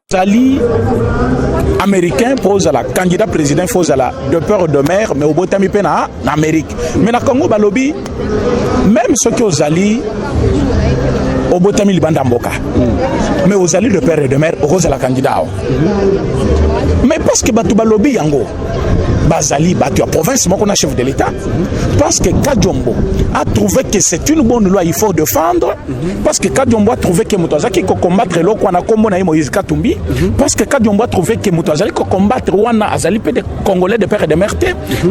Zali américain pose à la candidat président pose à la de peur de mer mais au botami pena en Amérique mais na Congo balobi même ceux qui aux Zali au botami libanda mboka mais aux Zali de peur de mer rose à la candidat mais parce que batu balobi yango Bazali battu à province, moi qu'on a chef de l'État, parce que Kadjombo a trouvé que c'est une bonne loi, il faut défendre, parce que Kadjombo a trouvé que Moutouazaki peut combattre l'eau qu'on a combattu Moïse Katumbi, parce que Kadjombo a trouvé que Moutouazaki peut combattre Rwanda Azali peut des Congolais de père et de mère,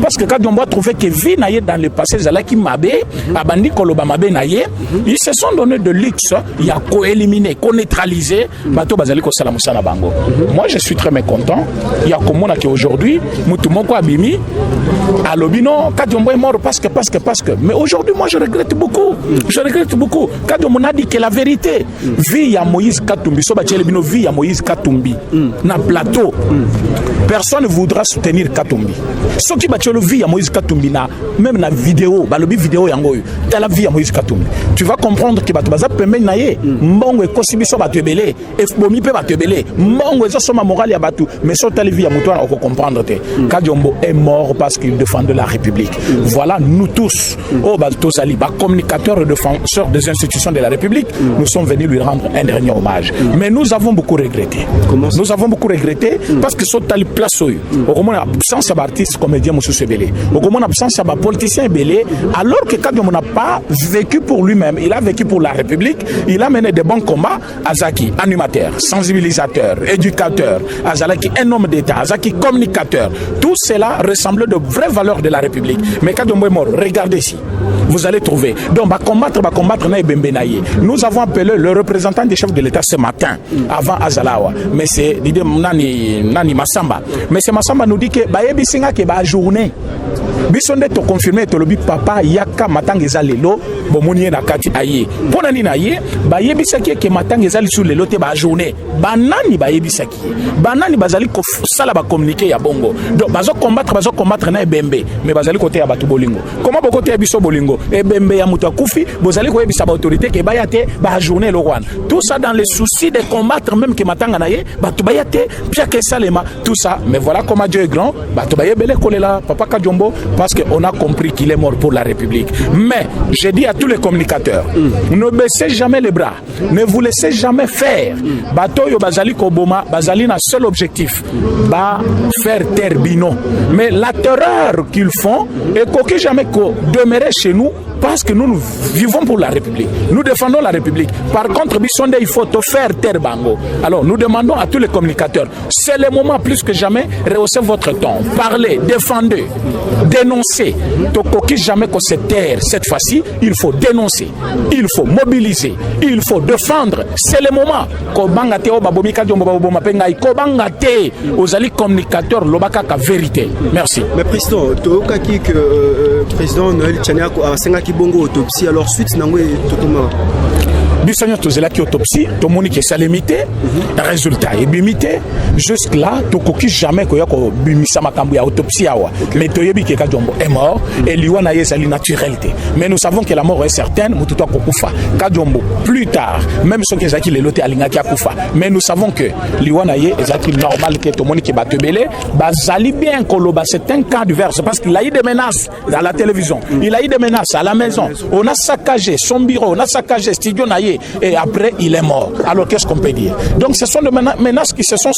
parce que Kadjombo a trouvé que vie naïe dans le passé Zalaki Mabé, Abandi Koloba Mabé naïe, ils se sont donné de luxe, il y a co-éliminé, co-neutralisé, Bato Bazali ko Salamusana Bango. Moi je suis très mécontent, il y a comme on a qu'aujourd'hui, Moutoumoko Bimi, à l'obino, Kadjombo est mort parce que. Mais aujourd'hui, moi, je regrette beaucoup. Kadjombo a dit que la vérité, vie à Moïse Katumbi, Sobatchelebino, vie à Moïse Katumbi, na plateau, personne ne voudra soutenir Katumbi. Ce qui battu le vie à Moïse Katumbi, même na vidéo, balobi vidéo yango, t'as la vie à Moïse Katumbi. Tu vas comprendre que Batubaza peut même naïe, Mbongo et Kosibiso Batubele, et Bomi peut Batubele, Mbongo et Soma Moral ya Batu, mais sur ta vie à Moutouan, on peut comprendre. Kadjombo est mort parce qu'il défendait la République. Voilà, nous tous, communicateurs et défenseurs des institutions de la République, nous sommes venus lui rendre un dernier hommage. Mais nous avons beaucoup regretté. Nous avons beaucoup regretté parce que ce tali place au moins l'absence d'artistes comédiens Moussou Sebele, au moins l'absence de politiciens Belé, alors que Kadjombo n'a pas vécu pour lui-même, il a vécu pour la République, il a mené des bons combats. Azaki, animateur, sensibilisateur, éducateur, Azalaki, un homme d'État, Azaki, communicateur, tout cela ressemble de vraies valeurs de la République. Mais Kadjombo est mort, regardez ici. Vous allez trouver. Donc, combattre, nous avons appelé le représentant des chefs de l'État ce matin, avant Azalawa. Mais c'est Nani Massamba. Mais c'est Massamba nous dit que Bayebi Singa qui va journée. Bisonde to confirmer to lobi papa yaka matangeza lelo bomonie na kati aye. Pona ni na ye bayebisaki ke matangeza li sur lelo te ba journée. Banani bayebisaki. Banani bazali ko sala ba communiquer ya bongo. Donc bazo combattre na ebembe mais bazali côté ya batu bolingo. Comment boko te biso bolingo ebembe ya mutu akufi bozali ko yebisa ba autorité ke bayate ba journée le Rwanda. Tout ça dans les soucis de combattre même que matanga na ye batu bayate pia ke salema tout ça mais voilà comment Dieu est grand batu bayebele kolela papa Kadjombo parce qu'on a compris qu'il est mort pour la République. Mais je dis à tous les communicateurs, ne baissez jamais les bras, ne vous laissez jamais faire. Batoyo Bazali Koboma, Bazali n'a seul objectif, faire taire Bino. Mais la terreur qu'ils font est qu'aucun jamais demeurer chez nous parce que nous vivons pour la République. Nous défendons la République. Par contre, Bissonde, il faut te faire taire Bango. Alors, nous demandons à tous les communicateurs, c'est le moment plus que jamais, rehaussez votre ton, parlez, défendez, dénoncez. Tokoki jamais que se taire. Cette fois-ci, il faut dénoncer, il faut mobiliser, il faut défendre. C'est le moment. Kobangate Obabomika Djomboba Penga, Kobangate aux alliés communicateurs, l'Obakaka vérité. Merci. Mais président, Tokaki que président Noël Tchaniako a 5 Bongo autopsie, alors suite nango tokoma Bissanya tozela ki autopsie, to moni que ça limité, résultat est limité. Jusque là, to koki jamais ko yako bimisa makambu ya autopsie awa. Mais to yebi ke Kadjombo est mort et liwana yezali naturalité. Mais nous savons que la mort est certaine, mututo kokufa. Kadjombo plus tard, même ceux qui zaki le loté alingaki akufa. Mais nous savons que liwana ye ezaki normal que to moni ke batebele, bazali bien koloba c'est un cas divers parce qu'il a eu des menaces à la télévision, il a eu des menaces à la maison. On a saccagé son bureau, on a saccagé studio naye. menacé et après il est mort. Alors qu'est-ce qu'on peut dire? Donc ce sont des menaces qui se sont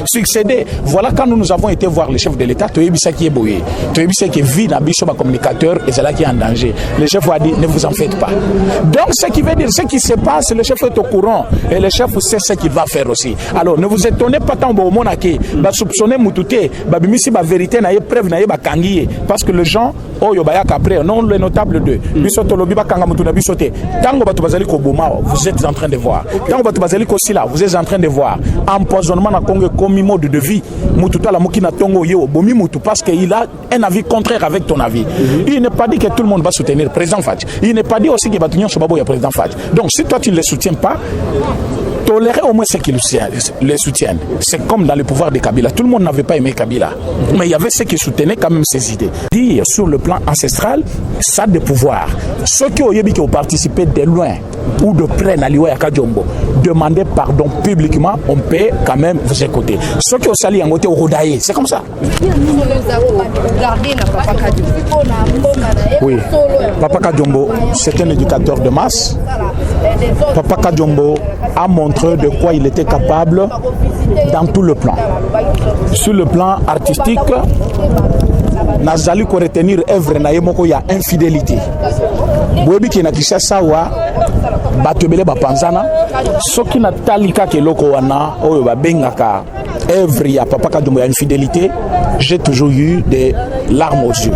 succédées. Voilà quand nous avons été voir le chef de l'État, Toyebisa qui est boyé, Toyebisa qui vit dans le communicateur et c'est là qui est en danger. Le chef a dit ne vous en faites pas. Donc ce qui veut dire, ce qui se passe, le chef est au courant et le chef sait ce qu'il va faire aussi. Alors ne vous étonnez pas tant au monde qui va soupçonner Moutouté, bimisi ba vérité na preuve na ba kangié parce que les gens oyo bayaka après non les notables de bisoto lobi ba kanga mutuna bisoté tango batu bazali ko boma vous êtes en train de voir tango batu bazali ko sila vous êtes en train de voir empoisonnement na Congo comme mode de vie Moutouta la mukina tongo yo bomi mutu parce qu'il a un avis contraire avec ton avis. Il n'est pas dit que tout le monde va soutenir le président Fadj. Il n'est pas dit aussi que Batunyon Sobabo est président Fadj. Donc si toi tu ne les soutiens pas, tolérer au moins ceux qui les soutiennent. C'est comme dans le pouvoir de Kabila. Tout le monde n'avait pas aimé Kabila. Mais il y avait ceux qui soutenaient quand même ses idées. Dire sur le plan ancestral, ça de pouvoir. Ceux qui ont participé de loin ou de près à l'Iwa Yakadjombo, demander pardon publiquement, on peut quand même vous écouter. Ceux qui ont sali en côté au Rodaï, c'est comme ça. Oui, Papa Kadjombo, c'est un éducateur de masse. Papa Kadjombo a montré de quoi il était capable dans tout le plan. Sur le plan artistique, Nazali ko retenir œuvre na yemoko ya infidélité. Boyebi ki na Kinshasa wa batebele bapanzana soki na talika ke loko wana oyo babengaka œuvre ya Papa Kadjombo ya infidélité, j'ai toujours eu des larmes aux yeux.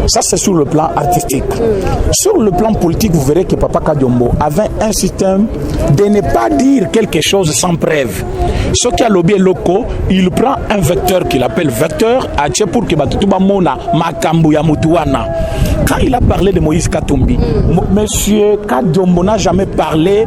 Ça c'est sur le plan artistique. Sur le plan politique, vous verrez que Papa Kadjombo avait un système de ne pas dire quelque chose sans preuve. Ce qui a lobby loco, il prend un vecteur qu'il appelle vecteur pour que Batutuba Mona Makambu ya Mutuana. Quand il a parlé de Moïse Katumbi, Monsieur Kadjombo n'a jamais parlé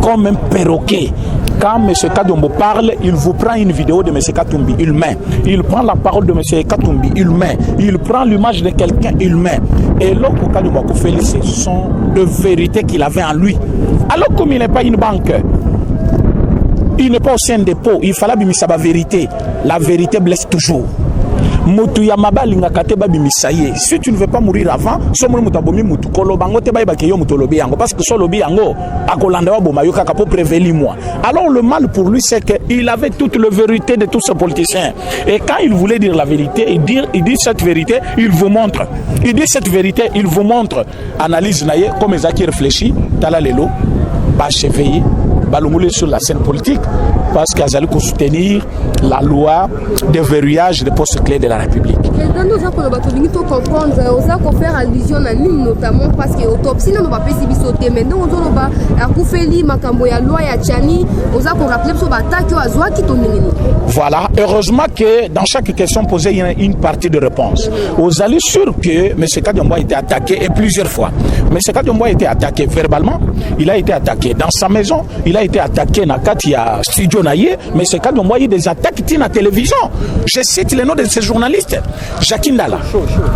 comme un perroquet. Quand M. Kadjombo parle, il vous prend une vidéo de M. Katumbi, il met. Il prend la parole de M. Katumbi, il met. Il prend l'image de quelqu'un, il met. Et l'autre Kadjombo Koufeli, ce sont de vérités qu'il avait en lui. Alors comme il n'est pas une banque, il n'est pas au sein dépôt, il fallait bimisa la vérité. La vérité blesse toujours. Si tu ne veux pas mourir avant, parce que so lobi yango akolandawa bomayoka pour prévenir moi. Alors le mal pour lui c'est qu'il avait toute la vérité de tous ces politiciens. Et quand il voulait dire la vérité, il dit cette vérité, il vous montre. Il dit cette vérité, il vous montre. Analyse naye comme Ezaki réfléchit, tala lelo, ba cheveye, balongolé sur la scène politique. Parce qu'ils allaient soutenir la loi de verrouillage des postes clés de la République. Nous avons comprendre, nous faire allusion à nous notamment parce que l'autopsie n'a pas pu sauter. Mais nous avons fait la loi ya Tchani, nous avons rappelé sur l'attaque à Zoa qui tombe. Voilà, heureusement que dans chaque question posée, il y a une partie de réponse. Vous allez sûr que M. Kadjombo a été attaqué et plusieurs fois. M. Kadjombo a été attaqué verbalement, il a été attaqué dans sa maison, il a été attaqué dans Katia Studio. Mais c'est quand on voit des attaques à la télévision. Je cite les noms de ces journalistes. Jacques Ndala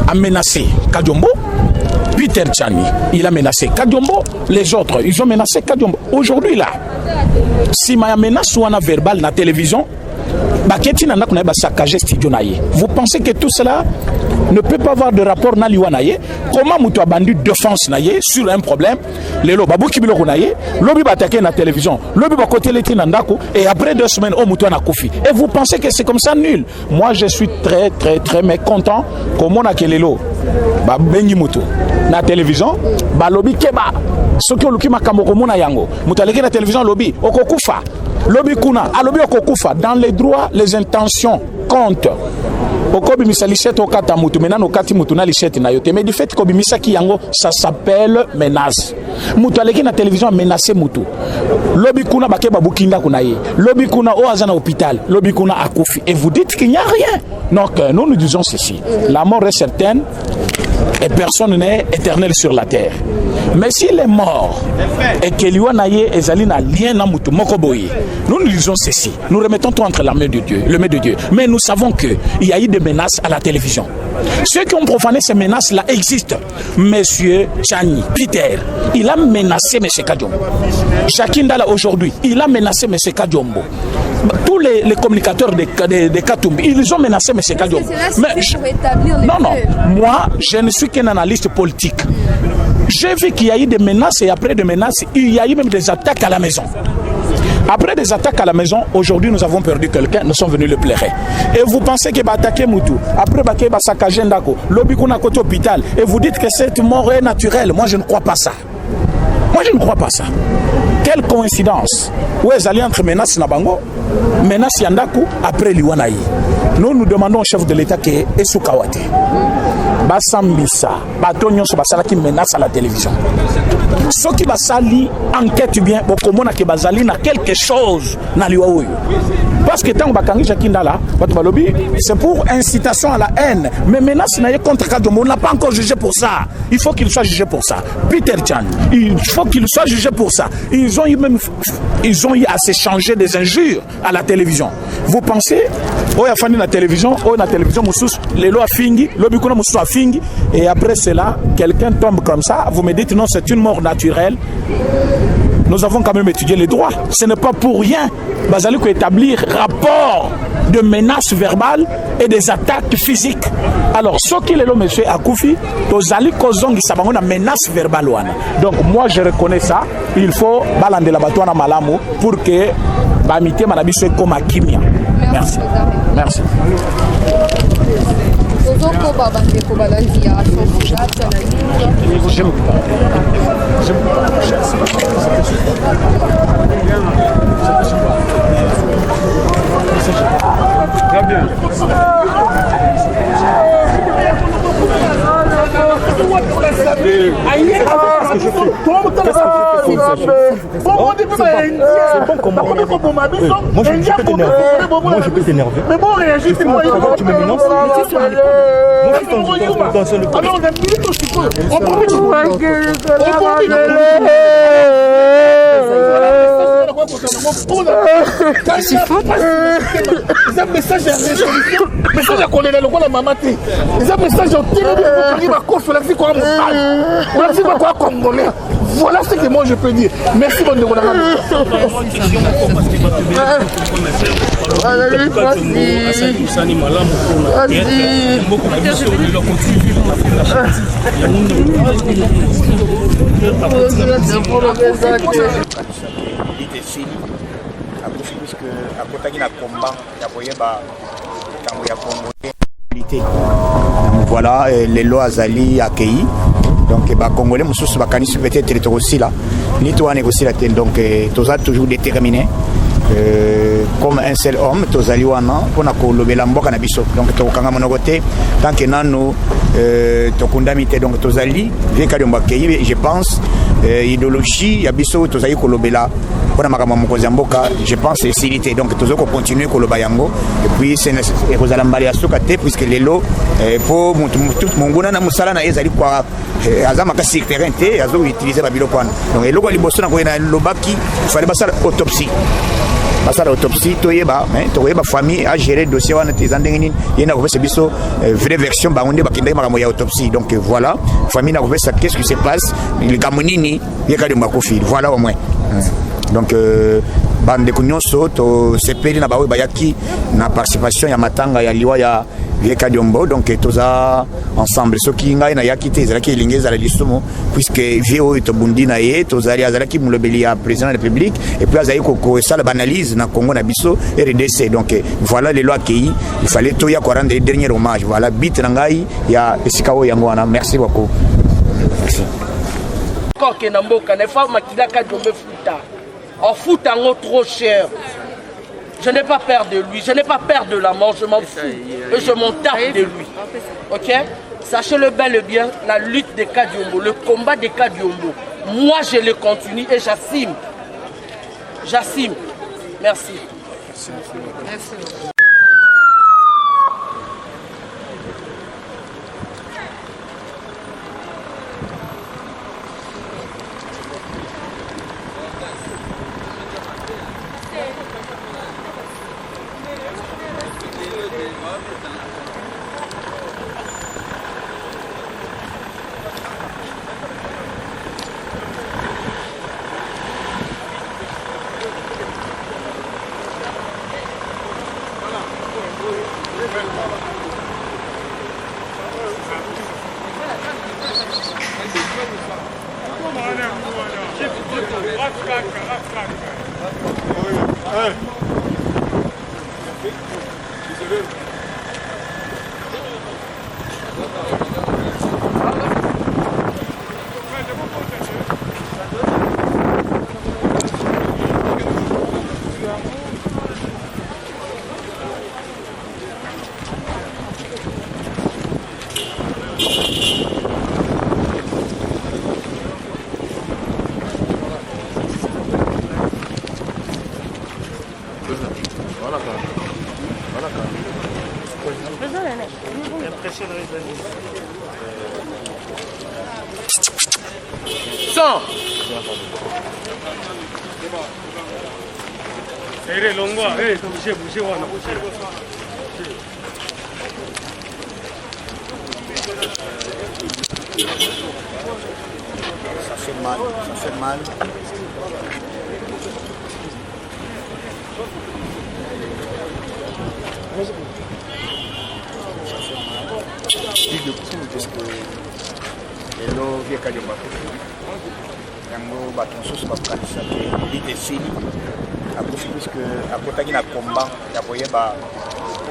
a menacé Kadjombo. Peter Tchani, il a menacé Kadjombo. Les autres, ils ont menacé Kadjombo. Aujourd'hui, là, si ma menace ou un verbal dans la télévision, vous pensez que tout cela ne peut pas avoir de rapport na liwanaye? Comment Moutou a bandu défense naye sur un problème? Les lobabou qui biloko naye, lobi ba attaquer na télévision, lobi ba côté leti nandako et après 2 semaines oh Moutou na koufi. Et vous pensez que c'est comme ça nul? Moi je suis très mécontent comment na kelelo ba bengi Moutou na télévision, ba lobi keba. Ce que luki makamoko mona yango. Moutou aleki na télévision lobi okokufa. Lobi kuna, a lobi okokufa. Dans les droits, les intentions comptent. Okobimisa lichette okata mutu maintenant okati mutu na lichette na yote mais du fait kobimisa ki yango ça s'appelle menace. Mutu aleki na télévision menacer mutu. Lobi kuna bakeba bukinda kuna ye. Lobi kuna oaza na hôpital, lobi kuna akufi et vous dites qu'il n'y a rien. Donc nous disons ceci. La mort est certaine et personne n'est éternel sur la terre. Mais s'il est mort et que Liwanaye et Zalina lien na mutu mokoboyi, nous disons ceci. Nous remettons tout entre la main de Dieu, le main de Dieu. Mais nous savons que il y a eu des menaces à la télévision. Ceux qui ont profané ces menaces-là existent. Monsieur Tchani, Peter, il a menacé M. Kadjombo. Jacques Ndala aujourd'hui, il a menacé M. Kadjombo. Tous les communicateurs de Katumbi, ils ont menacé M. Kadjombo. Mais non, moi, je ne suis qu'un analyste politique. J'ai vu qu'il y a eu des menaces et après des menaces, il y a eu même des attaques à la maison. Après des attaques à la maison, aujourd'hui nous avons perdu quelqu'un, nous sommes venus le plairer. Et vous pensez qu'il va attaquer Moutou, après il va saccager Ndako, l'objet qu'on a côté hôpital, et vous dites que cette mort est naturelle. Moi je ne crois pas ça. Moi je ne crois pas ça. Quelle coïncidence. Où est allé entre menace Nabango, menace Yandaku, après Liwanaï. Nous demandons au chef de l'État que Esukawate. Basambisa, Batonyo Sobasala qui menace à la télévision. Ce qui va sali enquête bien, bokomona ke bazali na quelque chose na liwa oyo. Parce que tant bakangi jakinda là, c'est pour incitation à la haine. Mais menace na contre Kadjomo, on n'a pas encore jugé pour ça. Il faut qu'il soit jugé pour ça. Peter Chan, il faut qu'il soit jugé pour ça. Ils ont eu à s'échanger des injures à la télévision. Vous pensez, oh y a fini la télévision, moussous, les lois fingi, l'obikuna moussous a fingi, et après cela, quelqu'un tombe comme ça, vous me dites non, c'est une mort naturelle. Nous avons quand même étudié les droits. Ce n'est pas pour rien. Bazali ko établir rapport de menaces verbales et des attaques physiques. Alors, ce qu'il est là, monsieur Akoufi, Tozali Kozongi Sabango na menace verbale. Donc, moi, je reconnais ça. Il faut balander la batoana malamu pour que Bamité Manabiso est comme Akimia. Merci. Merci. Très bien. Moi je peux t'énerver. Mais bon, réagis, c'est moi. Tu me menaces. C'est un message à résolution, message à connaître le roi de maman. C'est un message à tirer de ma course, on a dit quoi, on a dit quoi, congolais. Voilà ce que moi je peux dire. Merci, bonne journée. Voilà, les lois Azali accueillis. Donc, les Congolais, nous peut-être aussi là. Ni toi négocier la tête. Donc, tous toujours déterminés. Comme un seul homme, tous allés on a colobé la mboka na biso. Donc, tu as monogoté. Tant que nous, tu as condamné. Donc, tous allés, je pense, idéologie, yabiso, tous allés colobé là. Je pense que c'est facilité. Donc, tous allés continuer colobayango. Et puis, c'est puisque les lots, pour tout le monde, na musala na ezali kwa azama ka secteur té azo utiliser babilo kwana. Donc, et logo liboso na ko na lobaki, il fallait passer autopsie. Passer l'autopsie, toyeba, mais toyeba famille a géré le dossier wana tezandengini, yena ko faire biso vraie version ba onde ba kende makamo ya autopsie. Donc voilà, famille na ko faire qu'est-ce qui se passe, il gamonini, yeka de makofi. Voilà au moins. Donc bande kunyonso to sepeli na bawe bayaki na participation ya matanga ya liwa ya Vieka Diombo. Donc toza ensemble ce qui ngai na yakite ezalaki elingeza la lisumo puisque vio etobundi na ye tozali azalaki mulobeli ya président de la République et puis azali ko sala banalise na Congo na biso RDC. Donc voilà les lois qui il fallait toya ko rendre dernier hommage. Voilà bit na ngai ya esikawo yango wana. Merci beaucoup. Merci. Koke na mboka na fa makidaka Diombe futa. En fout un autre trop cher. Je n'ai pas peur de lui, je n'ai pas peur de la mort, je m'en fous. Et je m'en tape de lui. Ok? Sachez-le bel et bien, la lutte des Kadiombo, le combat des Kadiombo, moi je le continue et j'assume. J'assume. Merci. Merci. Ça fait mal, ça fait mal. Hello, via Kadiomba. Yango bato mosusu bakanisa ke lite esili akufi puisque akotaki na combat ya koyeba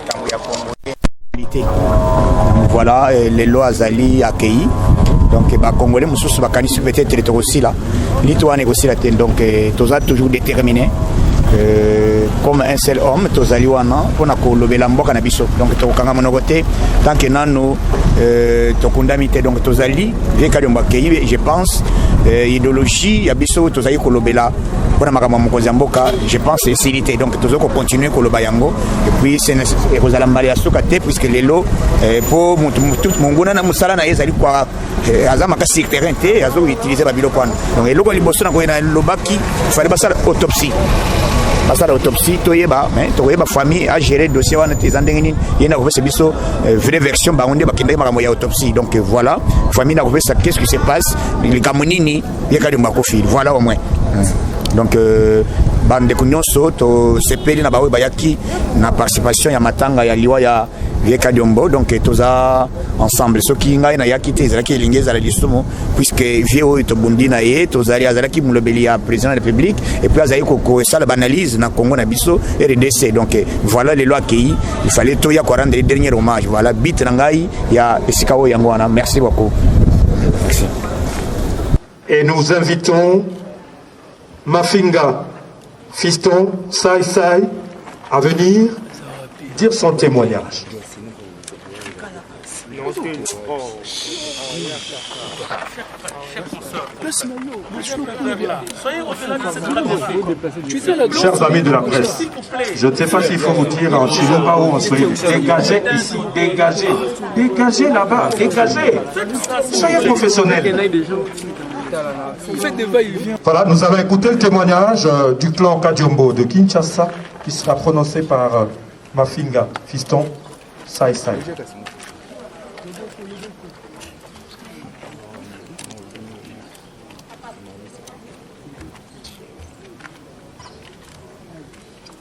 ntango ya congolais. Voilà, lelo azali accueilli. Donc bakongolais mosusu bakanisi peut-être tokosila lito wana ekosila te. Donc toza toujours déterminé comme un seul homme tozali wana mpona kolobela mboka na biso. Donc tokokanga monoko te tant que nano tokundami te. Donc tozali vie Kadiomba accueilli. Je pense idéologie ya biso tozali kolobela mpona makambo ya mokonzi ya mboka. Je pense esilité. Donc tozali kocontinue koloba yango et puis ekozala mbala ya suka te puisque lelo po monguna na mosala na ye ezali kwa aza makasi terrain te azo utiliser babiloko wana. Donc eloko liboso na koyena lobaki fallait basala autopsie. Basala autopsie toyeba toyeba famille a gérer dossier wana te zandenge nini yena kopesa biso vraie version bangonde bakendaki makambo ya autopsie. Donc voilà, famille na kopesa qu'est-ce qui se passe likambo nini ye Kadiomba akofili. Voilà au moins. Donc bandeko nyonso tosepeli na baoyo bayaki na participation ya matanga ya liwa ya vie Kadiomba. Donc toza ensemble soki ngai na yaki te ezalaki elingi ezala lisumu puisque vie oyo tobundi na ye tozali azalaki molobeli ya président de la République et puis azali kokosala banalise na Congo na biso RDC. Donc voilà lelo accueilli, il fallait toya ko rendre le dernier hommage. Voilà bit na ngai ya esika oyo yango wana. Merci beaucoup. Merci. Et nous invitons Mafinga, fiston Sai Sai, à venir dire son témoignage. Chers amis de la presse, je ne sais pas s'il faut vous dire en chinois ou en swahili. Dégagez ici, dégagez. Dégagez là-bas, dégagez. Soyez professionnels. Voilà, nous allons écouter le témoignage du clan Kadiomba de Kinshasa qui sera prononcé par Mafinga, fiston Sai Sai.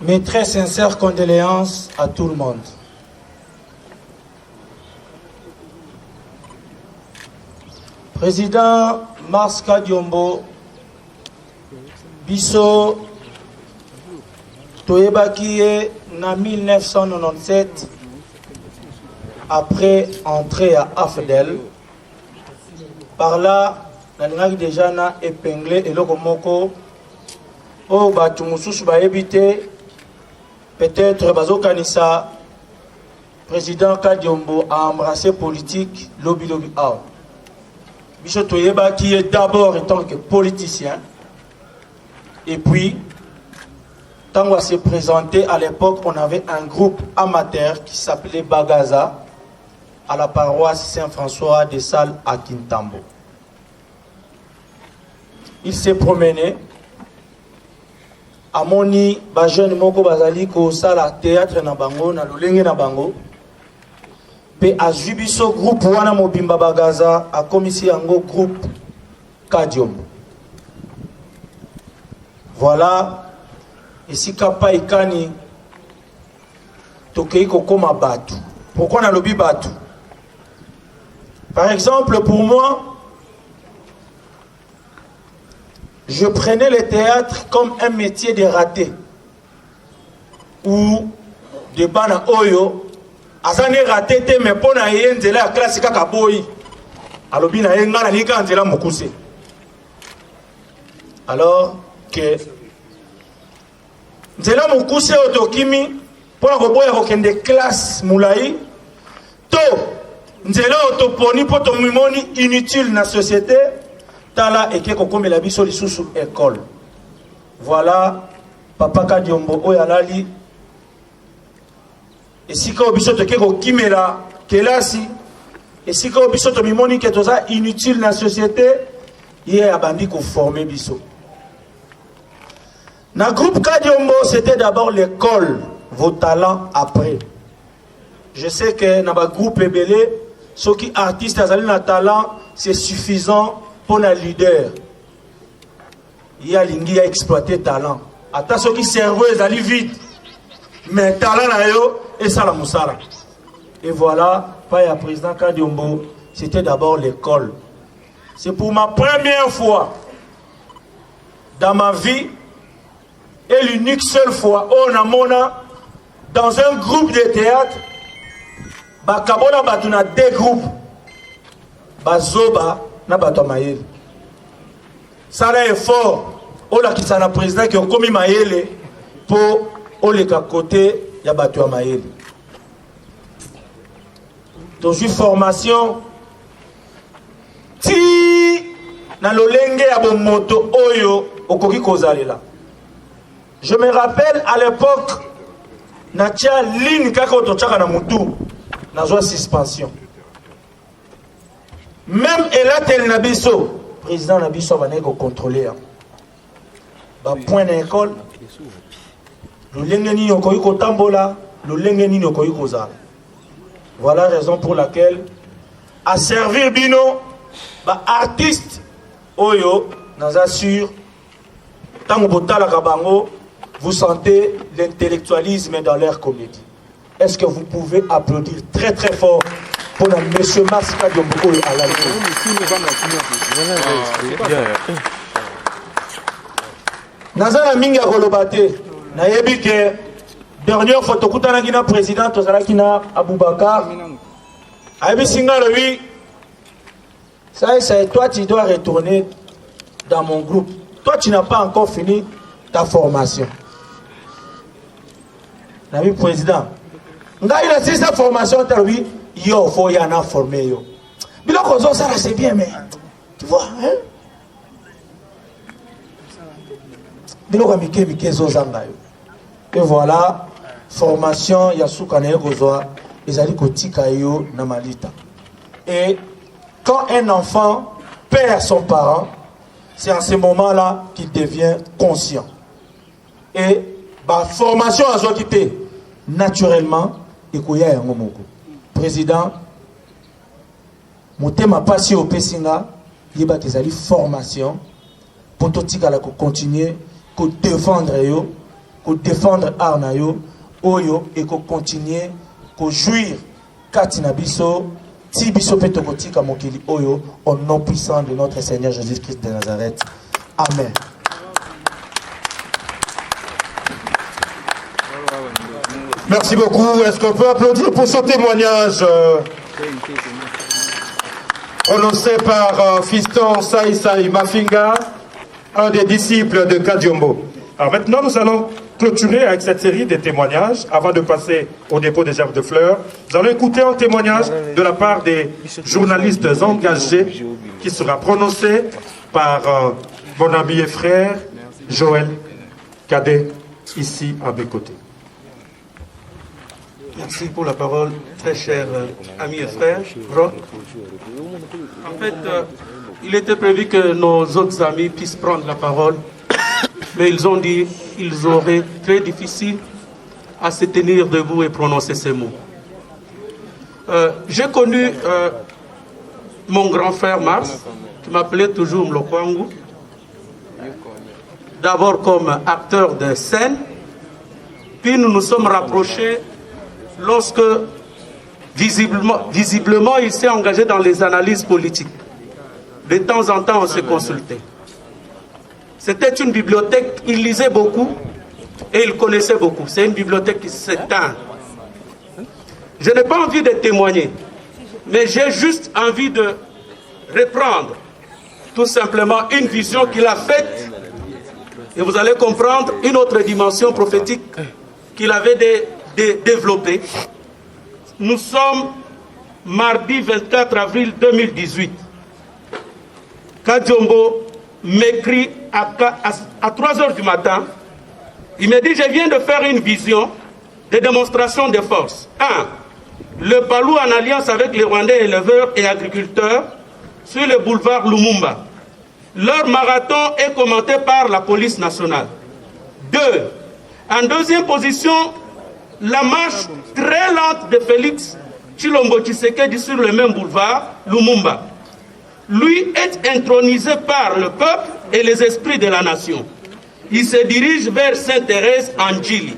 Mes très sincères condoléances à tout le monde. Président Mars Kadiomba, biso toyebaki en 1997 après entrée à AFDEL. Par là, on déjà épinglé et le moko oh batu mususu ba éviter peut-être bazo kanisa président Kadiomba a embrassé politique lobby out. Bicho Toyeba qui est d'abord en tant que politicien et puis tant qu'on s'est présenté à l'époque on avait un groupe amateur qui s'appelait Bagaza à la paroisse Saint-François de Sales à Kintambo. Il s'est promené à Moni, jeune moko bazali ko sala théâtre na bango na lolenge na bango pe azubiso groupe wana mobimba Bagaza a komisi yango groupe Kadiomba. Voilà ici kapa ikani tokei kokoma batu. Pourquoi na lobi batu? Par exemple pour moi je prenais le théâtre comme un métier de raté. Ou de bana oyo, azane raté te me pona yenzela ya classe kaka boy. Alobi na yenga na nika nzela mokuse. Alors que nzela mokuse otokimi pona koboya kokende classe mulai to nzela otoponi poto mimoni inutile na société tala eke kokomela biso lisusu école. Voilà papa Kadiombo oyo alali esika obiso toke kokimela kelasi esika obiso to mimoni ke toza inutile na société ye abandi ko former biso. Na groupe Kadiombo c'était d'abord l'école, vos talents après. Je sais que dans le groupe Ebele, ceux qui artistes ont un talent, c'est suffisant pour un leader. Il y a l'ingi à exploiter talent. Attends ceux qui cerveau ils allaient vite, mais talent là yo et ça la moussara. Et voilà, pas le président Kadiombo, c'était d'abord l'école. C'est pour ma première fois dans ma vie et l'unique seule fois on a mona dans un groupe de théâtre. Bakabona batuna deux groupes. Bazoba na bato mayele. Ça là est fort. On a quitté le président qui a commis mayele pour oleka côté ya bato mayele. Donc une formation ti na lolenge ya bo moto oyo okoki kozalela. Je me rappelle à l'époque natia ligne kaka otochaka na mutu. Dans suspension. Même Elatel Nabiso, président Nabiso va nous contrôler. Point d'école, le lengeni yokoyi kotambola, le lengeni yokoyi koza. Voilà la raison pour laquelle, à servir bino, artiste, oyo, nous assure, tant que kabango, vous sentez l'intellectualisme dans leur comédie. Est-ce que vous pouvez applaudir très très fort pour M. Mars Kadiombo à la Nazana Minga Kolobate, Nayebi que dernière fois, Tokutana Gina président, Tozalakina Aboubakar, Ayebi Singa lui, ça c'est toi tu dois retourner dans mon groupe. Toi tu n'as pas encore fini ta formation. Nabi président. Il a dit sa formation, il faut y en a formé. Biloko ça c'est bien, mais tu vois, hein? Biloko mike zozanga. Et voilà, formation, Yasuka Negozoa, ils allaient kotika yo na malita. Et quand un enfant perd son parent, c'est en ce moment-là qu'il devient conscient. Et la formation a quitté naturellement. Président, motema pasi au Pessinga, il y a des formations pour continuer à défendre yo, défendre Arnayo, Oyo et continuer à jouir Katina Biso, Tibiso Petokotika Mokili Oyo, au nom puissant de notre Seigneur Jésus-Christ de Nazareth. Amen. Merci beaucoup. Est-ce qu'on peut applaudir pour ce témoignage prononcé par Fiston Saïsaï Mafinga, un des disciples de Kadiombo. Alors maintenant, nous allons clôturer avec cette série de témoignages. Avant de passer au dépôt des herbes de fleurs, nous allons écouter un témoignage de la part des journalistes engagés qui sera prononcé par mon ami et frère Joël Cadet, ici à mes côtés. Merci pour la parole, très cher amis et frères. En fait, il était prévu que nos autres amis puissent prendre la parole, mais ils ont dit qu'ils auraient très difficile à se tenir debout et prononcer ces mots. J'ai connu mon grand frère Mars, qui m'appelait toujours Mlokwangu, d'abord comme acteur de scène, puis nous nous sommes rapprochés lorsque visiblement il s'est engagé dans les analyses politiques. De temps en temps, on s'est consulté. C'était une bibliothèque, il lisait beaucoup et il connaissait beaucoup. C'est une bibliothèque qui s'éteint. Je n'ai pas envie de témoigner, mais j'ai juste envie de reprendre tout simplement une vision qu'il a faite, et vous allez comprendre une autre dimension prophétique qu'il avait développée. Nous sommes mardi 24 avril 2018. Kadiombo m'écrit à 3 heures du matin. Il me dit, je viens de faire une vision de démonstration de force. 1. Le Palou en alliance avec les Rwandais éleveurs et agriculteurs sur le boulevard Lumumba. Leur marathon est commenté par la police nationale. 2. En deuxième position, la marche très lente de Félix Tshilombo Tshisekedi sur le même boulevard Lumumba. Lui est intronisé par le peuple et les esprits de la nation. Il se dirige vers Sainte-Thérèse en Djili.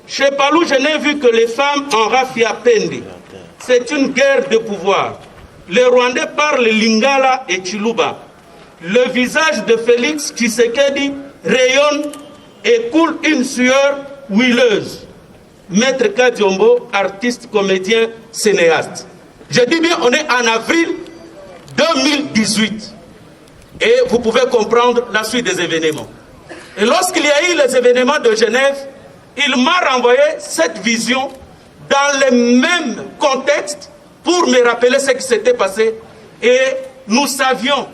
Chez Palou, je n'ai vu que les femmes en raffia pende. C'est une guerre de pouvoir. Les Rwandais parlent Lingala et Chiluba. Le visage de Félix Tshisekedi rayonne et coule une sueur huileuse. Maître Kadiombo, artiste, comédien, cinéaste. Je dis bien, on est en avril 2018. Et vous pouvez comprendre la suite des événements. Et lorsqu'il y a eu les événements de Genève, il m'a renvoyé cette vision dans le même contexte pour me rappeler ce qui s'était passé. Et nous savions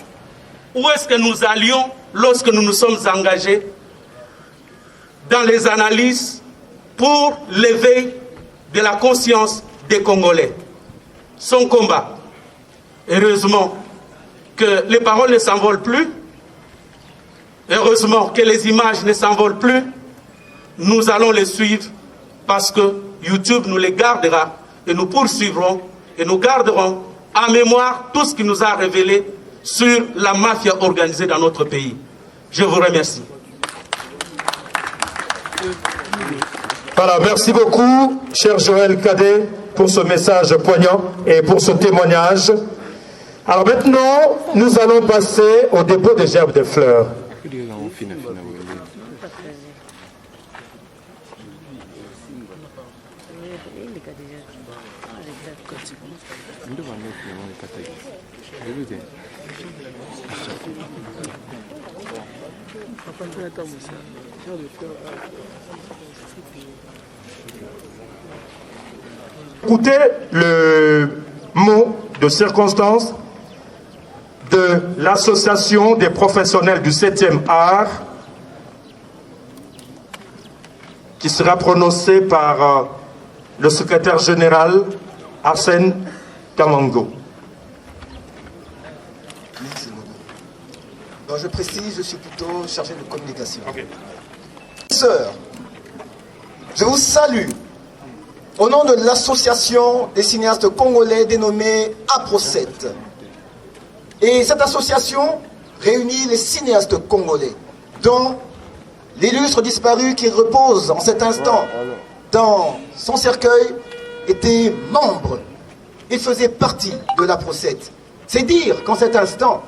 où est-ce que nous allions lorsque nous nous sommes engagés dans les analyses pour l'éveil de la conscience des Congolais. Son combat, heureusement que les paroles ne s'envolent plus, heureusement que les images ne s'envolent plus, nous allons les suivre parce que YouTube nous les gardera et nous poursuivrons et nous garderons en mémoire tout ce qui nous a révélé sur la mafia organisée dans notre pays. Je vous remercie. Voilà, merci beaucoup, cher Joël Cadet, pour ce message poignant et pour ce témoignage. Alors maintenant, nous allons passer au dépôt des gerbes de fleurs. Écoutez le mot de circonstance de l'association des professionnels du 7e art qui sera prononcé par le secrétaire général Arsène Kamango. Non, je précise, je suis plutôt chargé de communication. Okay. Sœurs, je vous salue au nom de l'association des cinéastes congolais dénommée APRO7. Et cette association réunit les cinéastes congolais, dont l'illustre disparu qui repose en cet instant dans son cercueil était membre. Il faisait partie de l'APRO7. C'est dire qu'en cet instant,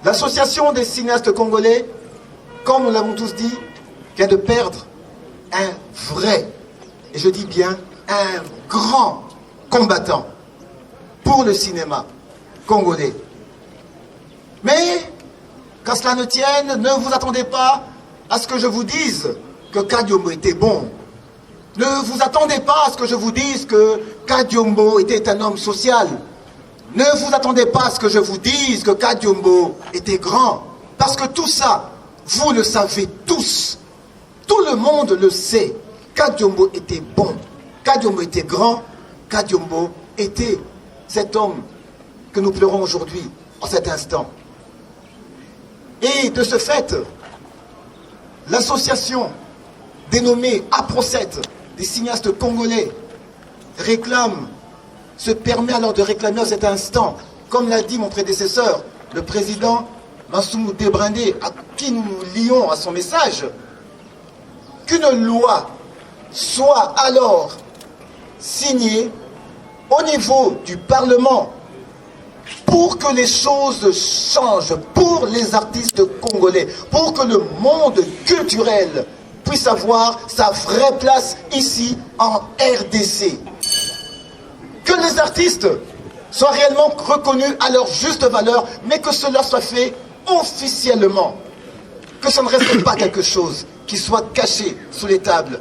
l'association des cinéastes congolais, comme nous l'avons tous dit, vient de perdre un vrai, et je dis bien un grand combattant pour le cinéma congolais. Mais, qu'à cela ne tienne, ne vous attendez pas à ce que je vous dise que Kadiombo était bon. Ne vous attendez pas à ce que je vous dise que Kadiombo était un homme social. Ne vous attendez pas à ce que je vous dise que Kadiombo était grand. Parce que tout ça, vous le savez tous. Tout le monde le sait. Kadiombo était bon. Kadiombo était grand. Kadiombo était cet homme que nous pleurons aujourd'hui, en cet instant. Et de ce fait, l'association dénommée APRO7 des cinéastes congolais réclame, se permet alors de réclamer à cet instant, comme l'a dit mon prédécesseur, le président Massoumou Debrindé, à qui nous lions à son message, qu'une loi soit alors signée au niveau du Parlement pour que les choses changent pour les artistes congolais, pour que le monde culturel puisse avoir sa vraie place ici en RDC. Que les artistes soient réellement reconnus à leur juste valeur, mais que cela soit fait officiellement. Que ça ne reste pas quelque chose qui soit caché sous les tables.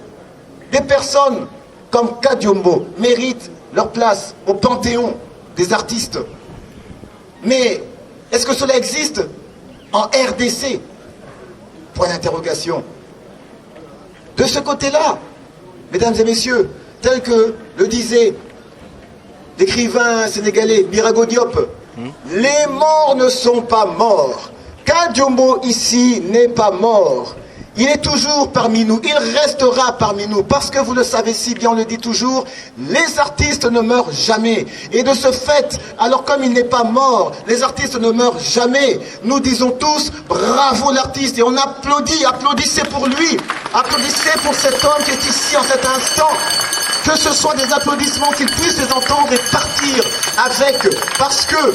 Des personnes comme Kadiombo méritent leur place au panthéon des artistes. Mais est-ce que cela existe en RDC? Point d'interrogation. De ce côté-là, mesdames et messieurs, tel que le disait l'écrivain sénégalais Birago Diop, les morts ne sont pas morts. Kadiombo ici n'est pas mort. Il est toujours parmi nous, il restera parmi nous, parce que vous le savez si bien, on le dit toujours, les artistes ne meurent jamais. Et de ce fait, alors comme il n'est pas mort, les artistes ne meurent jamais, nous disons tous, bravo l'artiste, et on applaudit, applaudissez pour lui, applaudissez pour cet homme qui est ici en cet instant, que ce soit des applaudissements, qu'il puisse les entendre et partir avec, parce que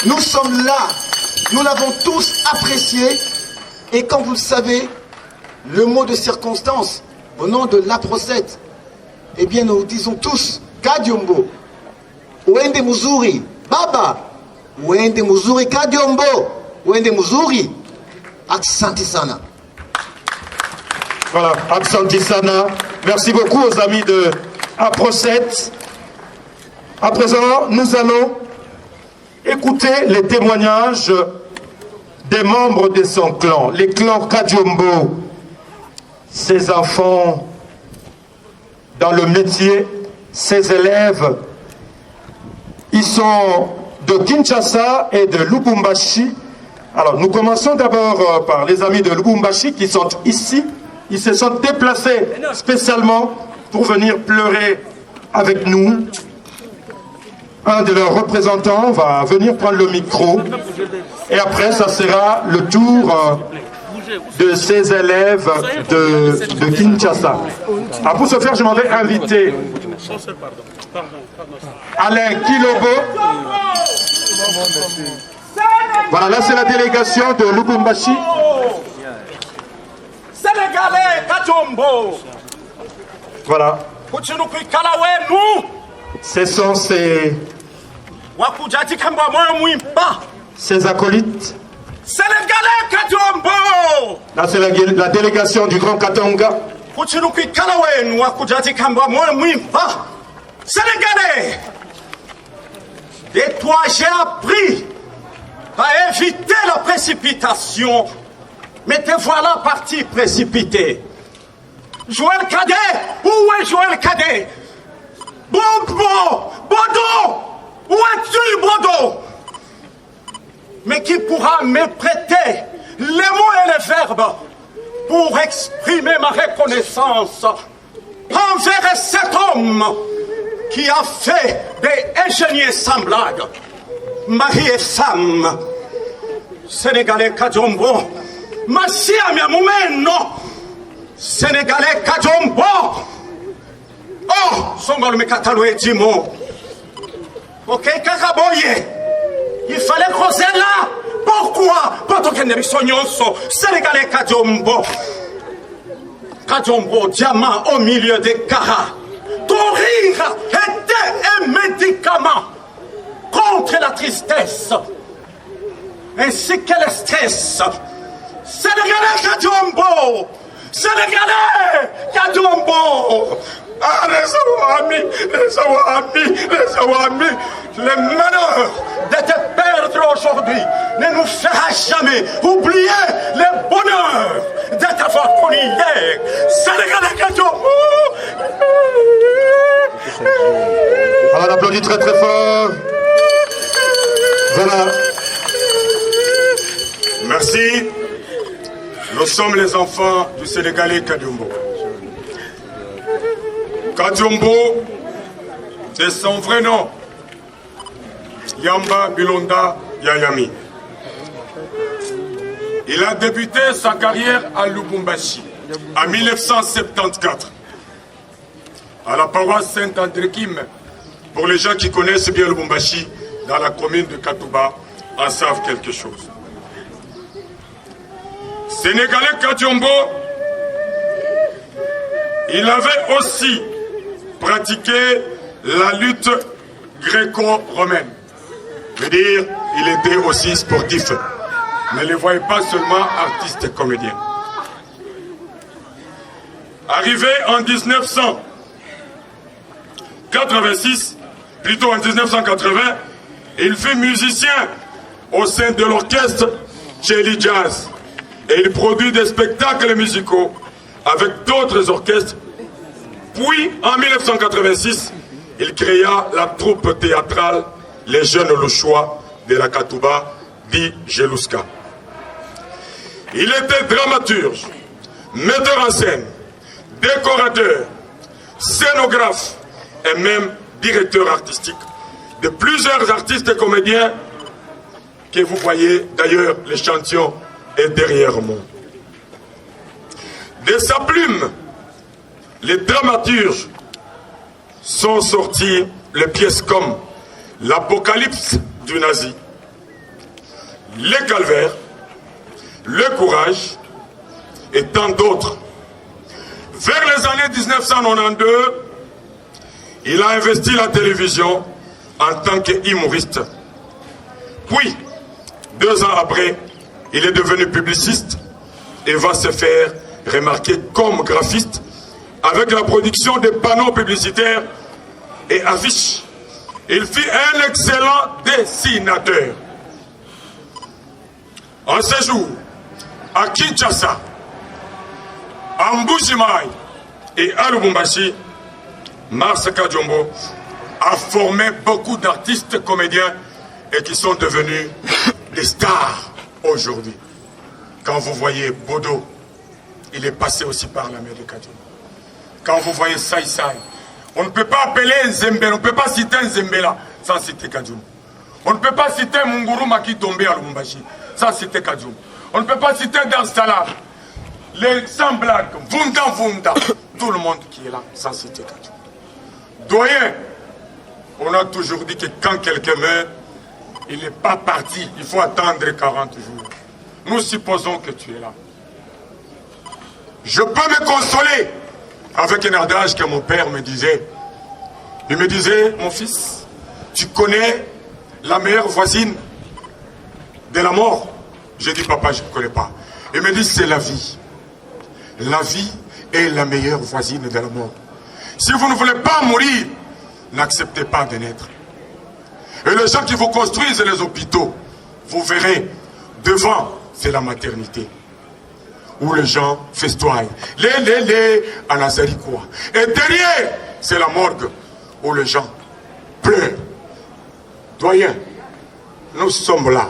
nous sommes là, nous l'avons tous apprécié. Et quand vous le savez, le mot de circonstance, au nom de l'Aprocète, eh bien nous disons tous, Kadiombo, Wende Muzuri, Baba, Wende Muzuri Kadiombo, Wende Muzuri, Aksanti Sana. Voilà, Aksanti Sana. Merci beaucoup aux amis de Aprocète. À présent, nous allons écouter les témoignages des membres de son clan, les clans Kadiombo, ses enfants dans le métier, ses élèves. Ils sont de Kinshasa et de Lubumbashi. Alors, nous commençons d'abord par les amis de Lubumbashi qui sont ici. Ils se sont déplacés spécialement pour venir pleurer avec nous. Un de leurs représentants va venir prendre le micro et après ça sera le tour de ces élèves de Kinshasa. Alors pour ce faire, je m'en vais inviter Alain Kilobo. Voilà, là c'est la délégation de Lubumbashi. Sénégalais Kadiombo. Voilà. Ce sont ces acolytes. Sénégalais Kadiombo. Là, c'est la délégation du Grand Katonga. Sénégalais, de toi j'ai appris à éviter la précipitation, mais te voilà parti précipité. Joël Cadet, où est Joël Cadet? Bobo, Bodo, où es-tu, Bodo? Mais qui pourra me prêter les mots et les verbes pour exprimer ma reconnaissance envers cet homme qui a fait des ingénieurs semblables, mari et femme. Sénégalais Kadiombo, Massia Miamoumeno, Sénégalais Kadiombo. Oh, Songol Mekatalo et Dimo. Ok, Kakaboye, il fallait creuser là. Pourquoi? Parce que nous sommes Sénégalais Kadiombo. Kadiombo, diamant au milieu des caras. Ton rire était un médicament contre la tristesse ainsi que le stress. Sénégalais Kadiombo, Sénégalais Kadiombo. Ah, les Awami, le malheur de te perdre aujourd'hui ne nous fera jamais oublier le bonheur de t'avoir connu hier. Sénégalais Kadiombo. Alors, on applaudit très très fort. Voilà. Merci. Nous sommes les enfants du Sénégalais Kadiombo. Kadiombo, c'est son vrai nom. Yamba Bilonda Yayami. Il a débuté sa carrière à Lubumbashi en 1974, à la paroisse Saint-André-Kim, pour les gens qui connaissent bien Lubumbashi, dans la commune de Katouba en savent quelque chose. Sénégalais Kadiombo, il avait aussi pratiqué la lutte gréco-romaine. Je veux dire, il était aussi sportif. Ne les voyez pas seulement artiste et comédien. Arrivé en 1986, plutôt en 1980, il fut musicien au sein de l'orchestre Chelly Jazz. Et il produit des spectacles musicaux avec d'autres orchestres. Puis, en 1986, il créa la troupe théâtrale Les Jeunes Louchois de la Katouba, dit Gelouska. Il était dramaturge, metteur en scène, décorateur, scénographe et même directeur artistique de plusieurs artistes et comédiens que vous voyez. D'ailleurs, l'échantillon est derrière moi. De sa plume, les dramaturges sont sortis les pièces comme L'Apocalypse du nazi, Les Calvaires, Le Courage et tant d'autres. Vers les années 1992, il a investi la télévision en tant qu'humoriste. Puis, 2 ans après, il est devenu publiciste et va se faire remarquer comme graphiste avec la production de panneaux publicitaires et affiches. Il fut un excellent dessinateur. En séjour à Kinshasa, à Mbujimaï et à Lubumbashi, Mars Kadiombo a formé beaucoup d'artistes comédiens et qui sont devenus des stars aujourd'hui. Quand vous voyez Bodo, il est passé aussi par la main de Kadiombo. Quand vous voyez Sai Sai, on ne peut pas appeler Nzembela, on ne peut pas citer Nzembela sans citer Kadiombo. On ne peut pas citer Munguruma qui tombait à Lubumbashi sans citer Kadiombo. On ne peut pas citer Dar Salam, les sans blagues, Vunda Vunda, tout le monde qui est là sans citer Kadiombo. Doyen, on a toujours dit que quand quelqu'un meurt, il n'est pas parti, il faut attendre 40 jours. Nous supposons que tu es là. Je peux me consoler avec un adage que mon père me disait. Il me disait, mon fils, tu connais la meilleure voisine de la mort? J'ai dit, papa, je ne connais pas. Il me dit, c'est la vie. La vie est la meilleure voisine de la mort. Si vous ne voulez pas mourir, n'acceptez pas de naître. Et les gens qui vous construisent les hôpitaux, vous verrez, devant, c'est la maternité. Où les gens festoient. À Nazarikoua. Et derrière, c'est la morgue. Où les gens pleurent. Doyen, nous sommes là.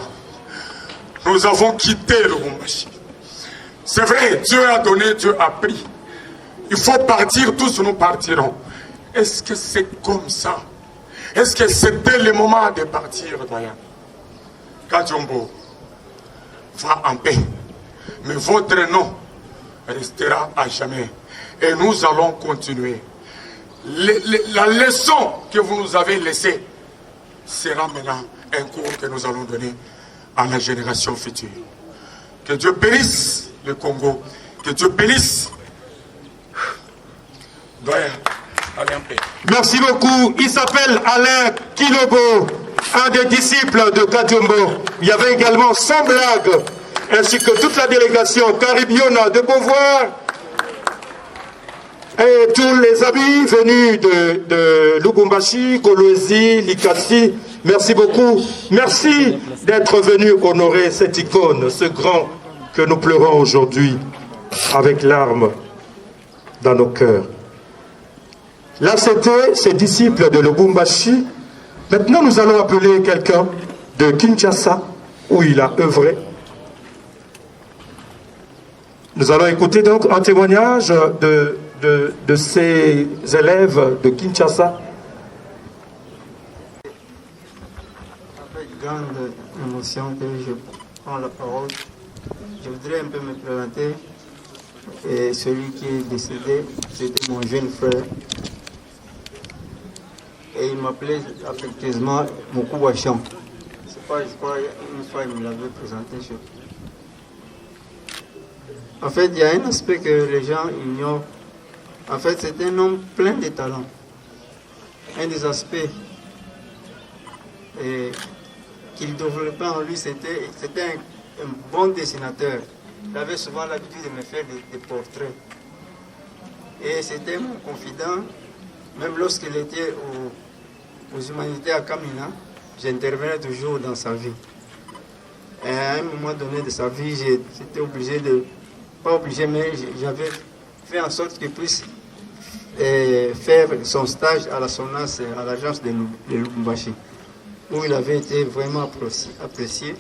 Nous avons quitté le Lubumbashi. C'est vrai, Dieu a donné, Dieu a pris. Il faut partir, tous nous partirons. Est-ce que c'est comme ça? Est-ce que c'était le moment de partir, doyen? Kadiombo va en paix. Mais votre nom restera à jamais. Et nous allons continuer. La leçon que vous nous avez laissée sera maintenant un cours que nous allons donner à la génération future. Que Dieu bénisse le Congo. Que Dieu bénisse. Doyen, allez en paix. Merci beaucoup. Il s'appelle Alain Kilobo, un des disciples de Kadiombo. Il y avait également Sans Blague, ainsi que toute la délégation Caribiona de Beauvoir et tous les amis venus de Lubumbashi, Kolwezi, Likasi. Merci beaucoup. Merci d'être venus honorer cette icône, ce grand que nous pleurons aujourd'hui avec larmes dans nos cœurs. Là, c'était ces disciples de Lubumbashi. Maintenant, nous allons appeler quelqu'un de Kinshasa, où il a œuvré. Nous allons écouter donc un témoignage de ces élèves de Kinshasa. Avec grande émotion que je prends la parole, je voudrais un peu me présenter. Et celui qui est décédé, c'était mon jeune frère. et il m'appelait affectueusement Moukouba Champ. C'est pas, je crois, une fois il me l'avait présenté. En fait, il y a un aspect que les gens ignorent. En fait, c'est un homme plein de talents. Un des aspects qu'il développait en lui, c'était un bon dessinateur. Il avait souvent l'habitude de me faire des portraits. Et c'était mon confident, même lorsqu'il était aux humanités à Kamina, j'intervenais toujours dans sa vie. Et à un moment donné de sa vie, j'étais obligé de, pas obligé, mais j'avais fait en sorte qu'il puisse faire son stage à la SONAS, à l'agence de Lubumbashi, où il avait été vraiment apprécié.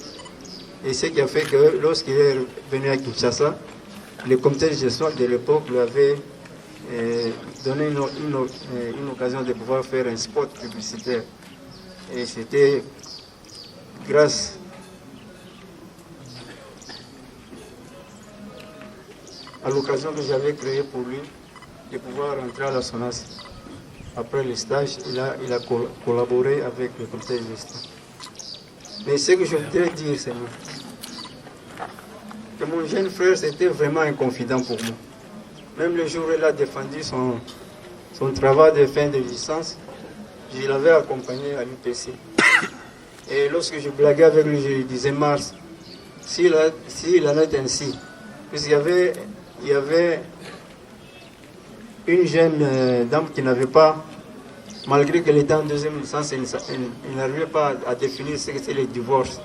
Et ce qui a fait que lorsqu'il est venu à Kinshasa, le comité de gestion de l'époque lui avait donné une occasion de pouvoir faire un spot publicitaire. Et c'était grâce à l'occasion que j'avais créée pour lui de pouvoir rentrer à la SONAS. Après le stage, il a collaboré avec le comité de gestion. Mais ce que je voudrais dire, c'est que mon jeune frère, c'était vraiment un confident pour moi. Même le jour où il a défendu son travail de fin de licence, je l'avais accompagné à l'UPC. Et lorsque je blaguais avec lui, je lui disais, Mars, s'il en est ainsi, puisqu'il y avait une jeune dame qui n'avait pas, malgré qu'elle était en deuxième licence, elle n'arrivait pas à définir ce que c'est le divorce.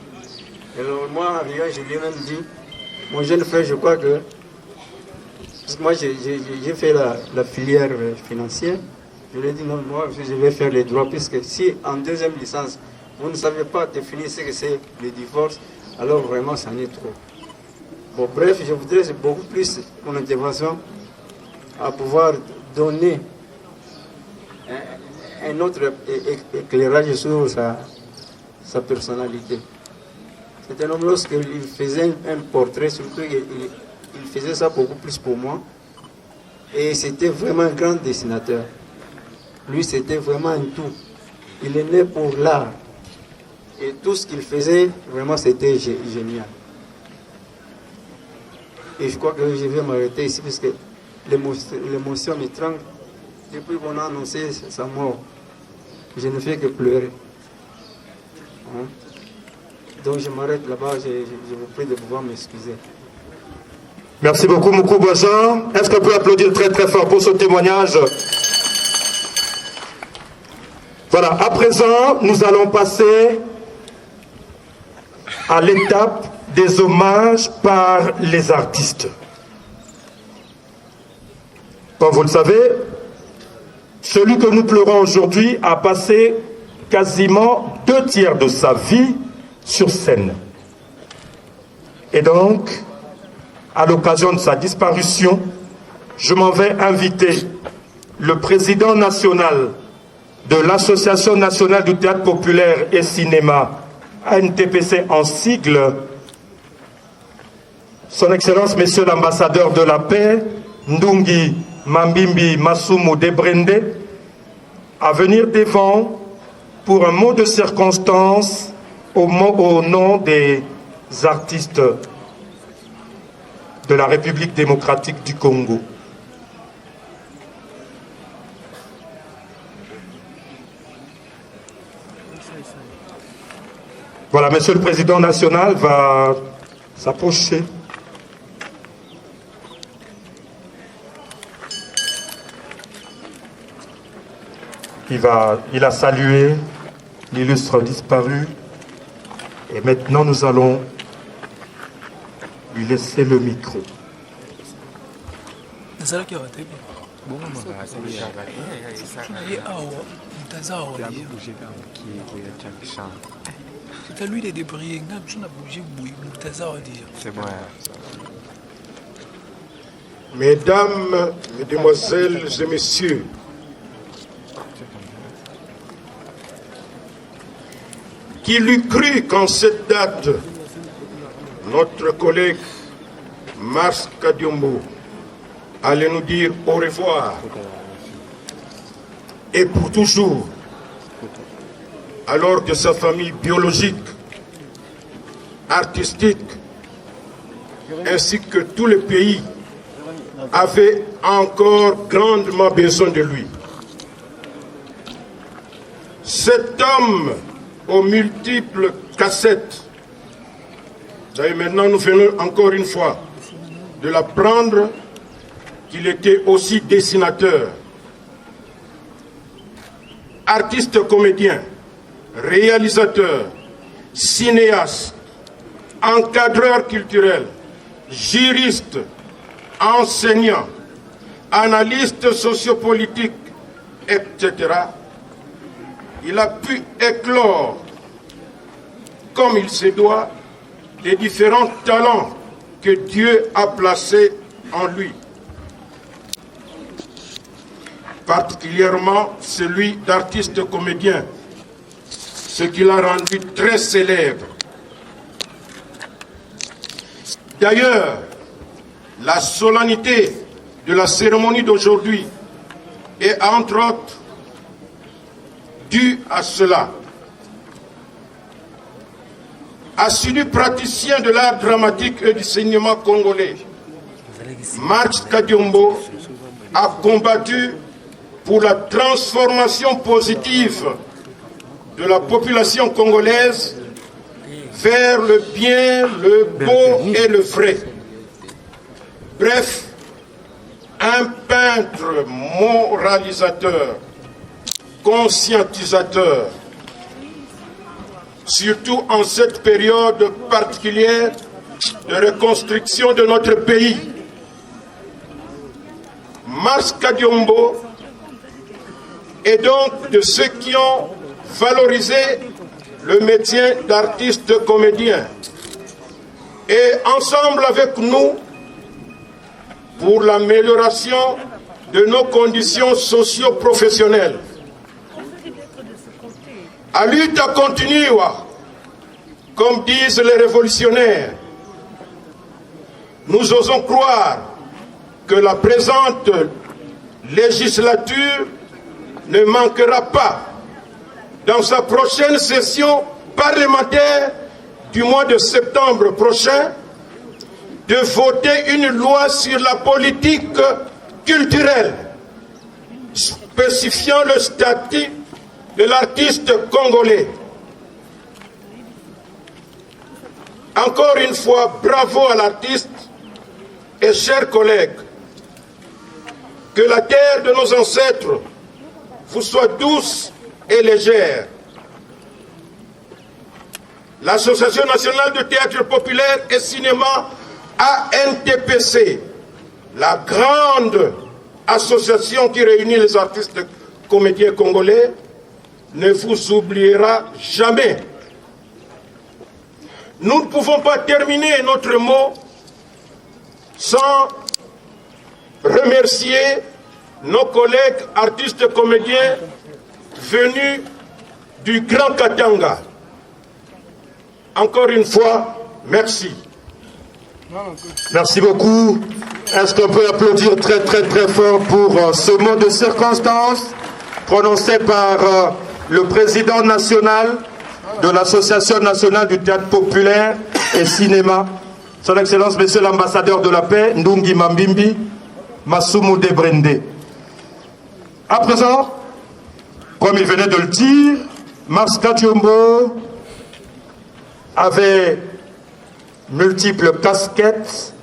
Et alors moi, je lui ai même dit, mon jeune frère, je crois que, parce que moi j'ai fait la filière financière, je lui ai dit non, moi je vais faire les droits, puisque si en deuxième licence, vous ne savez pas définir ce que c'est le divorce, alors vraiment ça en est trop. Bon, bref, je voudrais beaucoup plus mon intervention à pouvoir donner un autre éclairage sur sa personnalité. C'est un homme, lorsqu'il faisait un portrait, surtout il faisait ça beaucoup plus pour moi. Et c'était vraiment un grand dessinateur. Lui, c'était vraiment un tout. Il est né pour l'art. Et tout ce qu'il faisait, vraiment, c'était génial. Et je crois que je vais m'arrêter ici, parce que l'émotion m'étrangle. Depuis qu'on a annoncé sa mort, je ne fais que pleurer. Hein? Donc je m'arrête là-bas, je vous prie de pouvoir m'excuser. Merci beaucoup, Moukouba Jean. Est-ce qu'on peut applaudir très très fort pour ce témoignage? Voilà, à présent, nous allons passer à l'étape des hommages par les artistes. Comme vous le savez, celui que nous pleurons aujourd'hui a passé quasiment 2/3 de sa vie sur scène. Et donc, à l'occasion de sa disparition, je m'en vais inviter le président national de l'Association nationale du théâtre populaire et cinéma, ANTPC en sigle, son Excellence, Monsieur l'ambassadeur de la paix, Ndungi Mambimbi Masumu Debrende, à venir devant pour un mot de circonstance au nom des artistes de la République démocratique du Congo. Voilà, Monsieur le Président national va s'approcher. Il a salué l'illustre disparu. Et maintenant, nous allons lui laisser le micro. C'est à lui de débrouiller. C'est bon. Mesdames, Mesdemoiselles et Messieurs, qui l'eût cru qu'en cette date, notre collègue Mars Kadiombo allait nous dire au revoir et pour toujours alors que sa famille biologique, artistique, ainsi que tout le pays avait encore grandement besoin de lui. Cet homme aux multiples cassettes, d'ailleurs maintenant nous venons encore une fois de l'apprendre qu'il était aussi dessinateur, artiste comédien, réalisateur, cinéaste, encadreur culturel, juriste, enseignant, analyste sociopolitique, etc. Il a pu éclore, comme il se doit, les différents talents que Dieu a placés en lui. Particulièrement celui d'artiste comédien, ce qui l'a rendu très célèbre. D'ailleurs, la solennité de la cérémonie d'aujourd'hui est entre autres due à cela. Assidu praticien de l'art dramatique et du cinéma congolais, Mars Kadiombo a combattu pour la transformation positive de la population congolaise vers le bien, le beau et le vrai. Bref, un peintre moralisateur, conscientisateur, surtout en cette période particulière de reconstruction de notre pays. Mars Kadiombo est donc de ceux qui ont valorisé le métier d'artiste comédien. Et ensemble avec nous, pour l'amélioration de nos conditions socio-professionnelles. À lutte continua, comme disent les révolutionnaires, nous osons croire que la présente législature ne manquera pas, dans sa prochaine session parlementaire du mois de septembre prochain, de voter une loi sur la politique culturelle, spécifiant le statut de l'artiste congolais. Encore une fois, bravo à l'artiste et chers collègues. Que la terre de nos ancêtres vous soit douce et légère. L'Association nationale de théâtre populaire et cinéma ANTPC, la grande association qui réunit les artistes comédiens congolais, ne vous oubliera jamais. Nous ne pouvons pas terminer notre mot sans remercier nos collègues artistes comédiens venus du Grand Katanga. Encore une fois, merci. Merci beaucoup. Est-ce qu'on peut applaudir très très très fort pour ce mot de circonstance prononcé par le président national de l'Association nationale du théâtre populaire et cinéma, son Excellence Monsieur l'ambassadeur de la paix, Ndungi Mambimbi Masumu Debrende. À présent, comme il venait de le dire, Mars Kadiombo avait multiples casquettes.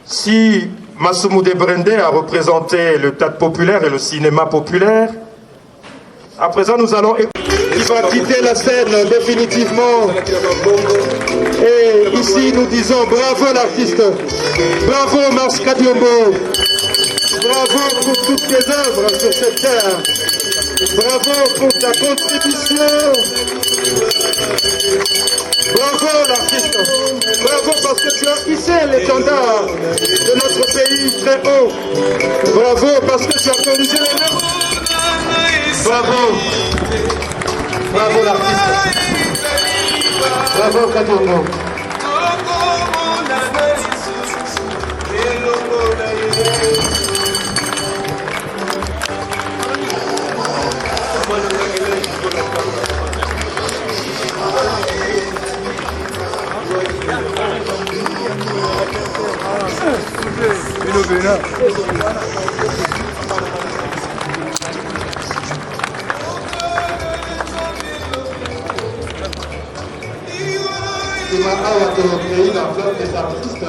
Si Masumu Debrende a représenté le théâtre populaire et le cinéma populaire, à présent nous allons... Il va quitter la scène définitivement. Et ici nous disons bravo l'artiste, bravo Mars Kadiombo, bravo pour toutes tes œuvres sur cette terre, bravo pour ta contribution, bravo l'artiste, bravo parce que tu as hissé l'étendard de notre pays très haut, bravo parce que tu as corrigé les noms, bravo. Bravo l'artiste. Bravo Kadiombo. La fleur des artistes.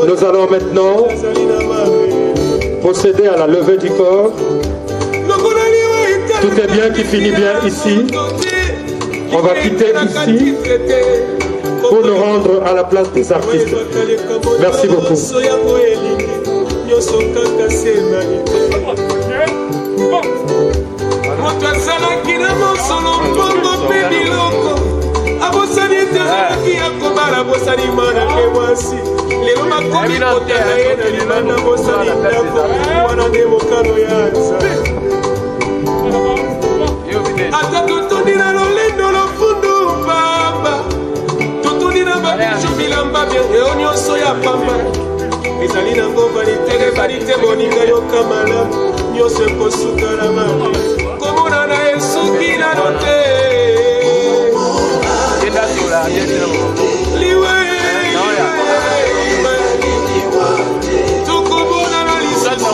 Nous allons maintenant procéder à la levée du corps. Tout est bien qui finit bien ici. On va quitter ici pour nous rendre à la place des artistes. Merci beaucoup. Ata tutundina lolendo lofundu pamba tutundina babicho bilamba bien nyonso ya pamba ezali nango valite moninga yokamala nyonso ekosukala mabe komona na esuki nano te tukomona na lisasi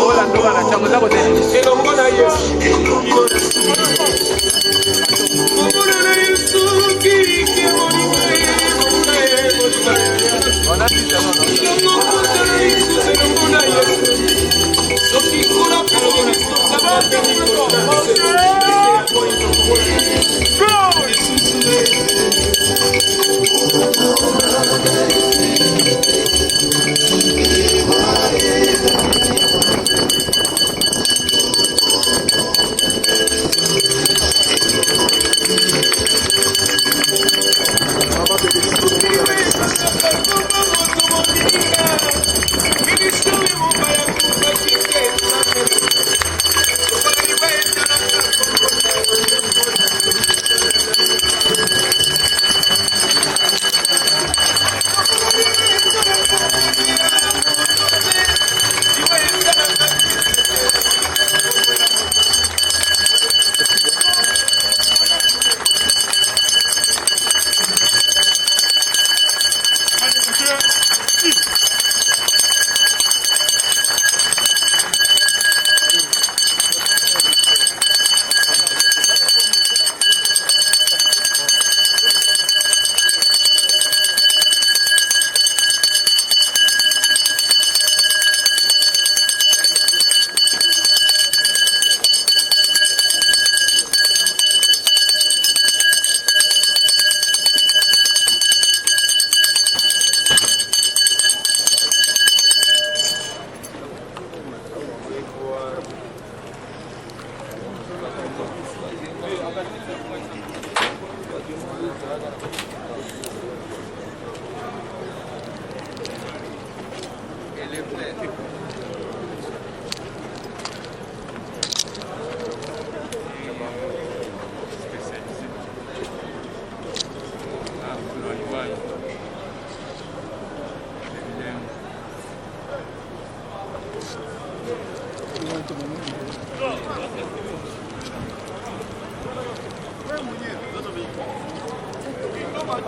elongo na yesu Ça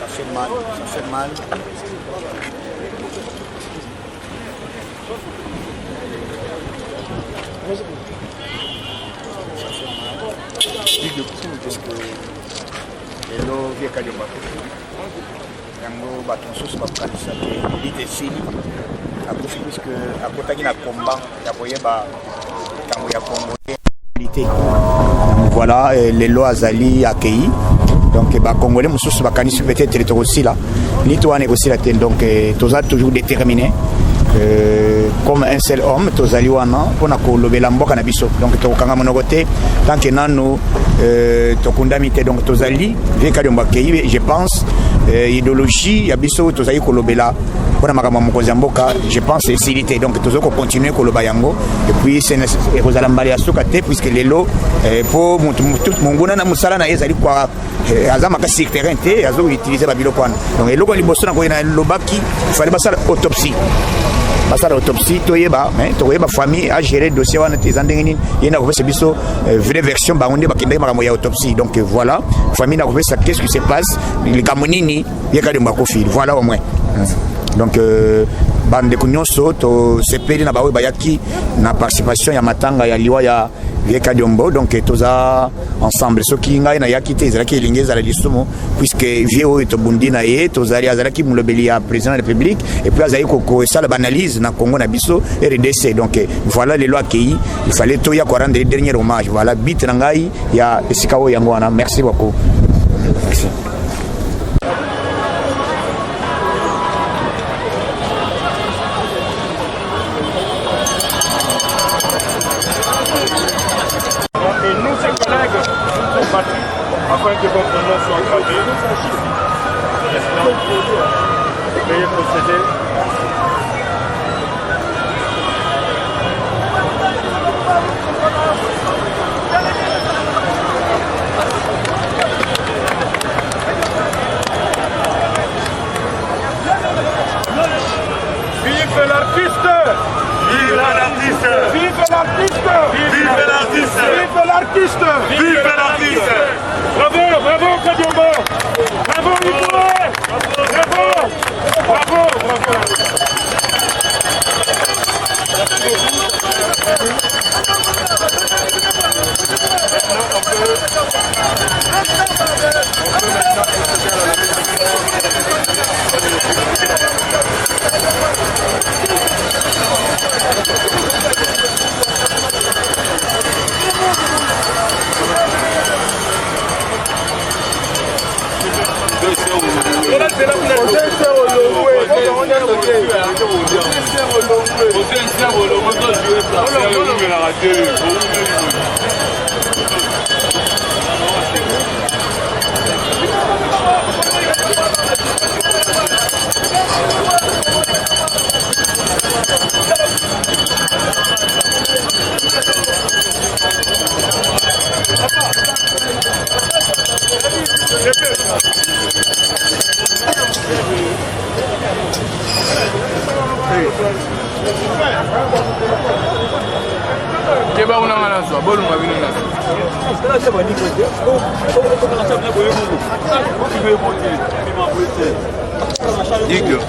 fait mal, ça fait mal. Lelo vieka de bakufu yango bato mosusu bakokanisa ke elite esili akufi puisque akotaki na komba ya koyeba ntango ya congolais. Voilà, lelo azali accueilli donc bakongolais mosusu bakanisi peut-être tokosila ni to anégocier la tête donc toza toujours déterminé comme un seul homme tozali wana mpona kolobela mboka na biso donc tokokanga monoko te tant que nanu tokundami te donc tozali vieka de mbakei je pense idéologie ya biso tozali kolobela mpona makambo ya mokonzi ya mboka je pense esili te donc tozoki kocontinue koloba yango et puis ekozala mbala ya suka te puisque lelo mpo monguna na mosala na ye ezali kwa aza makasi sur terrain te azoutilize babiloko wana donc eloko liboso na koyena lobaki ifale basala autopsie basala autopsie toyeba famille a géré dossier wana te eza ndenge nini ye na kopesa biso vraie version bango nde bakendaki makambo ya autopsie donc voilà famille na kopesa qu'est-ce qui se passe likambo nini yeka de bakofi voilà au moins donc bandeko nyonso tosepeli na baoyo bayaki na participation ya matanga ya liwa ya vieka diombo donc toza ensemble soki ngai nayaki te ezalaki elingi ezala lisumu puisque vie oyo tobundi na ye azalaki molobeli ya président de la république et puis azali kokosala baanalyse na congo na biso RDC donc voilà lelo akei il fallait toya korendre le dernier hommage voilà bit na ngai ya esika oyo yango wana merci beaucoup. Merci. procéder. Vive l'artiste! Vive l'artiste! Vive l'artiste! Vive l'artiste! Vive l'artiste! Vive l'artiste! Bravo, bravo Kadiombo! Bravo Nicolas! Bravo! Bravo, bravo! Keba una ngana so bolu ngabini na. Stara se bani ko de. Ko na sa na boye mu. Ko ti be mo ti. Bi ma boye te. Iglo.